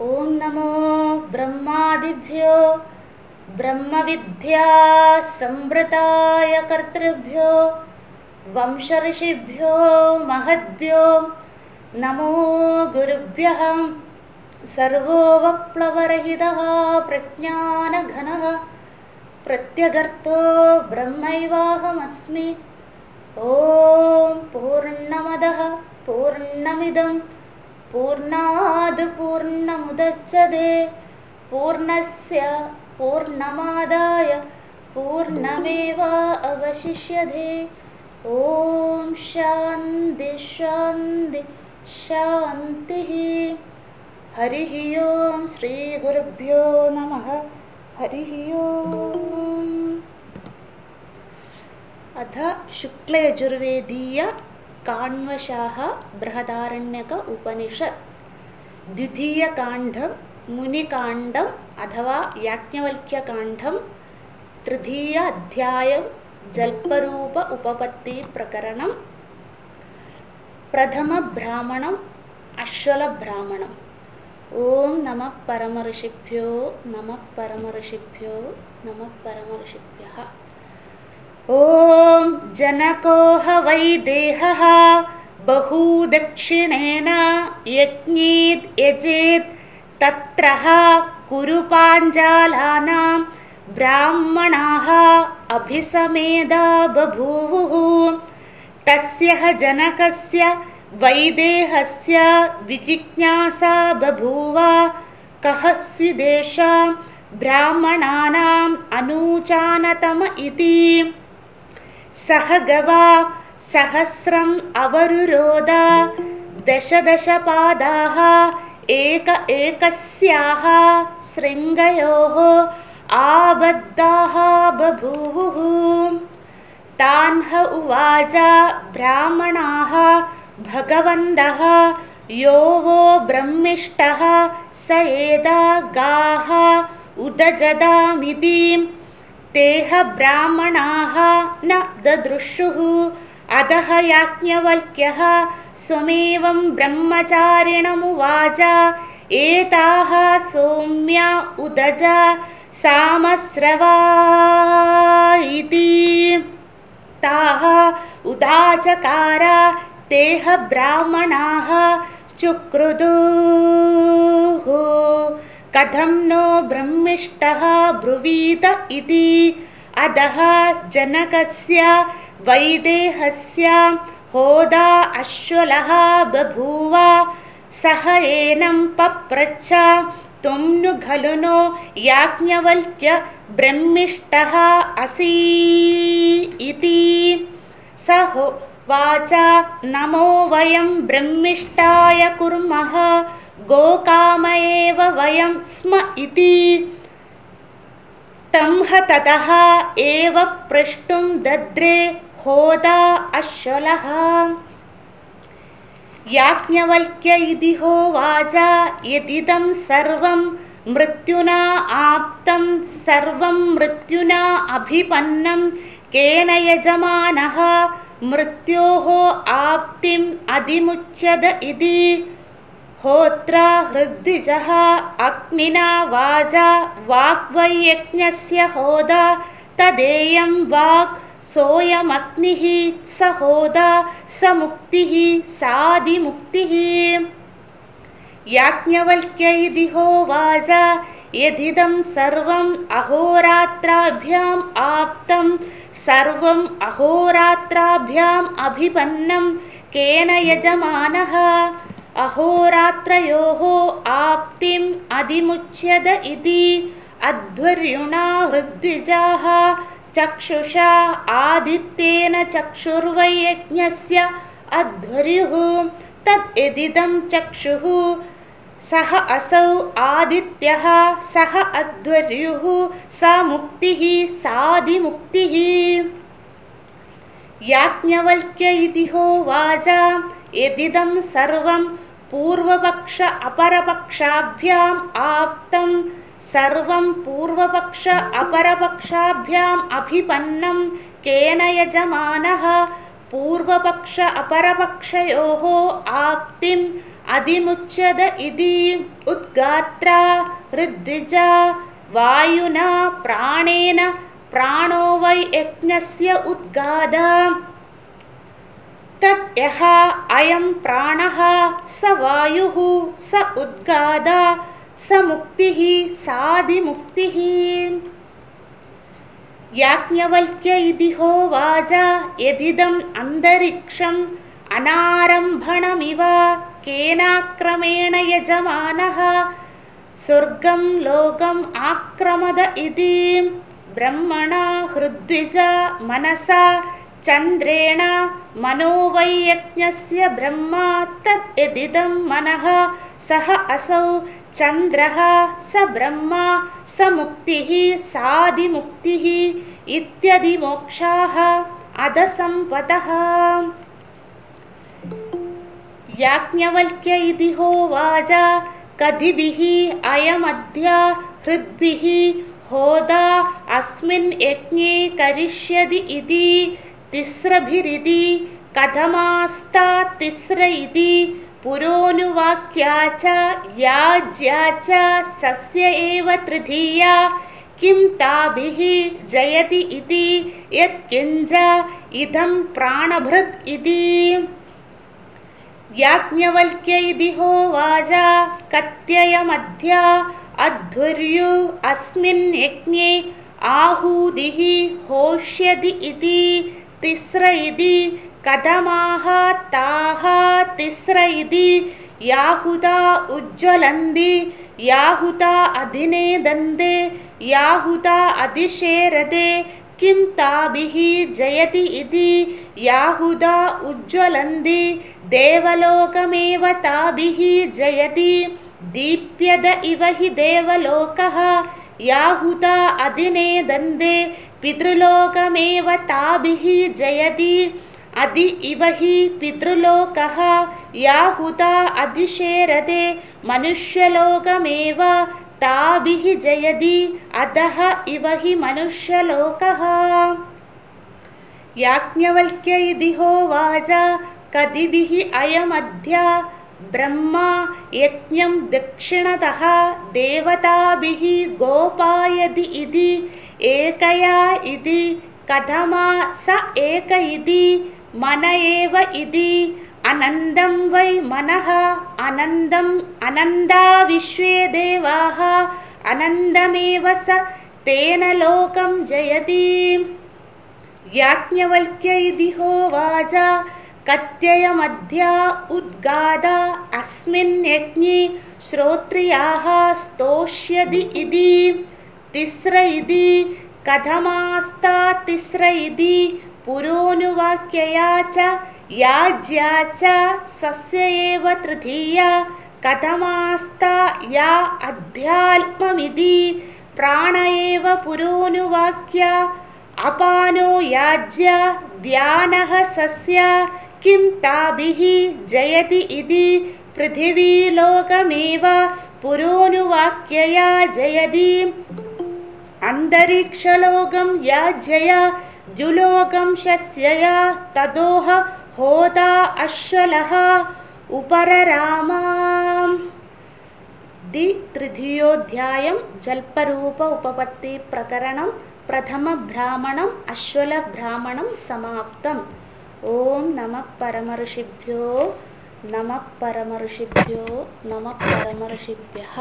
ओं नमो ब्रह्मादिभ्यो ब्रह्मविद्या संवृताय कर्तृभ्यो वंशऋषिभ्यो महद्भ्यो नमो गुरुभ्यः। सर्वो वप्लवरहितः प्रज्ञानघनः प्रत्यगर्थो ब्रह्मैवाहमस्मि। ॐ पूर्णमदः पूर्णमिदं पूर्णाद् पूर्णमुदच्यते पूर्णस्य पूर्णमादाय पूर्णमेवावशिष्यते। ॐ शान्ति शान्ति शान्तिः। हरिः ओं श्रीगुरुभ्यो नमः। हरिः ओम्। अथ शुक्लयजुर्वेदीय काण्वशाः बृहदारण्यक उपनिषत् द्वितीयकाण्डं मुनिकाण्डम् अथवा याज्ञवल्क्यकाण्डं तृतीय अध्यायं जल्परूप उपपत्ति प्रकरणं प्रथमब्राह्मणम् अश्वलब्राह्मणम्। ओं नमः परमऋषिभ्यो नमः परमऋषिभ्यो नमः परमऋषिभ्यः। ॐ जनको ह वै देहः बहुदक्षिणेन यज्ञेत् यजेत् तत्रः कुरु पाञ्चालानां ब्राह्मणाः अभिसमेदा बभूवुः। तस्य जनकस्य वैदेहस्य विजिज्ञासा बभूव कः स्विदेशा ब्राह्मणानाम् अनूचानतम इति। सह गवा सहस्रम् अवरुरोध दशदशपादाः एक एकस्याः शृङ्गयोः आबद्धाः बभूवुः। तान् ह उवाच ब्राह्मणाः भगवन्तः यो वो ब्रह्मिष्ठः स एदा गाः उदजदामिति। तेह ब्राह्मणाः न ददृशुः। अतः याज्ञवल्क्यः स्वमेवं ब्रह्मचारिणमुवाच एताः सौम्य उदज सामस्रवा इति। ताः उदाचकार तेह ब्राह्मणाः चुक्रुदुः। कथं नो ब्रह्मिष्ठः ब्रुवीत इति। अतः जनकस्य वैदेहस्य होदा अश्वलः बभूव। सह एनं पप्रच्छ त्वं नु खलु नो याज्ञवल्क्य ब्रह्मिष्ठः असि इति। स होवाच नमो वयं ब्रह्मिष्ठाय कुर्मः गोकाम एव वयं स्म इति। तं ह ततः एव प्रष्टुं दद्रे होदा अश्वलः। याज्ञवल्क्य इति होवाच यदिदं सर्वं मृत्युना आप्तं सर्वं मृत्युना अभिपन्नं केन यजमानः मृत्योः आप्तिम् अधिमुच्यत इति। होत्रा हृद्विजः अग्निना वाजा वाग्वै यज्ञस्य होदा तदेयं वाक् सोऽयमग्निः स होदा स मुक्तिः सादिमुक्तिः। याज्ञवल्क्य इति होवाच यदिदं सर्वम् अहोरात्राभ्याम् आप्तं सर्वम् अहोरात्राभ्याम् अभिपन्नं केन यजमानः अहोरात्रयोः आप्तिम् अधिमुच्यत इति। अध्वर्युणा हृद्विजाः चक्षुषा आदित्येन चक्षुर्वै यज्ञस्य अध्वर्युः तत् यदिदं चक्षुः सः असौ आदित्यः सः अध्वर्युः स मुक्तिः सादिमुक्तिः। याज्ञवल्क्य इति होवाच यदिदं सर्वं पूर्वपक्ष अपरपक्षाभ्याम् आप्तं सर्वं पूर्वपक्ष अपरपक्षाभ्याम् अभिपन्नं केन यजमानः पूर्वपक्ष अपरपक्षयोः आप्तिम् अधिमुच्यत इति उद्गात्रा ऋद्विजा वायुना प्राणेन प्राणो वै यज्ञस्य उद्गादा तत् यः अयं प्राणः स वायुः स उद्गादा स मुक्तिः साधिमुक्तिः। याज्ञवल्क्य इति होवाच यदिदम् अन्तरिक्षम् अनारम्भणमिव केनाक्रमेण यजमानः स्वर्गं लोकम् आक्रमद इति ब्रह्मणा हृद्विजा मनसा चन्द्रेण मनो वै यज्ञस्य ब्रह्मा तत् यदिदं मनः सः असौ चन्द्रः स ब्रह्मा स मुक्तिः साधिमुक्तिः इत्यदि मोक्षाः अधसम्पदः। याज्ञवल्क्य इति होवाच कतिभिः अयमद्य हृद्भिः होदा अस्मिन् यज्ञे करिष्यति इति तिस्रभिरिति कथमास्ता तिस्र इति पुरोनुवाक्या च याज्या च सस्य एव तृतीया किं ताभिः जयति इति यत्किंच इदं प्राणभृत् इति। याज्ञवल्क्य इति होवाच कत्ययमद्य अध्वर्यु अस्मिन् यज्ञे आहूतिः होष्यति इति तिस्र इति कथमाः ताः तिस्र इति याहुता उज्ज्वलन्ति याहुता अधिनेदन्ते याहुता अधिशेरते किं ताभिः जयति इति याहुता उज्ज्वलन्ति देवलोकमेव ताभिः जयति दीप्यत इव हि देवलोकः याहुता अधिनेदन्ते पितृलोकमेव ताभिः जयति अधि इव हि पितृलोकः याहुता अधिशेरते मनुष्यलोकमेव ताभिः जयति अधः इव हि मनुष्यलोकः। याज्ञवल्क्य इति होवाच कतिभिः अयमद्य ब्रह्मा यज्ञं दक्षिणतः देवताभिः गोपायति इति एकया इति कथमा स एक इति मन एव इति अनन्दं वै मनः अनन्दम् अनन्दा विश्वे देवाः अनन्दमेव स तेन लोकं जयति। याज्ञवल्क्य इति होवाच कत्ययमद्य उद्गादा अस्मिन् यज्ञे श्रोत्रियाः स्तोष्यति इति तिस्र इति कथमास्ता तिस्र इति पुरोनुवाक्यया च याज्या च सस्य एव तृतीया कथमास्ता या अध्यात्ममिति प्राण एव पुरोनुवाक्या अपानो याज्या ध्यानः सस्य किं ताभिः जयति इति पृथिवीलोकमेव पुरोनुवाक्यया जयति अन्तरिक्षलोकं याज्यया द्युलोकं शस्यया तदोह होता अश्वलः उपररामा। तृतीयोऽध्यायं जल्परूप उपपत्ति प्रकरणं प्रथम ब्राह्मणम् अश्वल ब्राह्मणं समाप्तम्। ओम नमः परमऋषिभ्यो नमः परमऋषिभ्यो नमः परमऋषिभ्यः।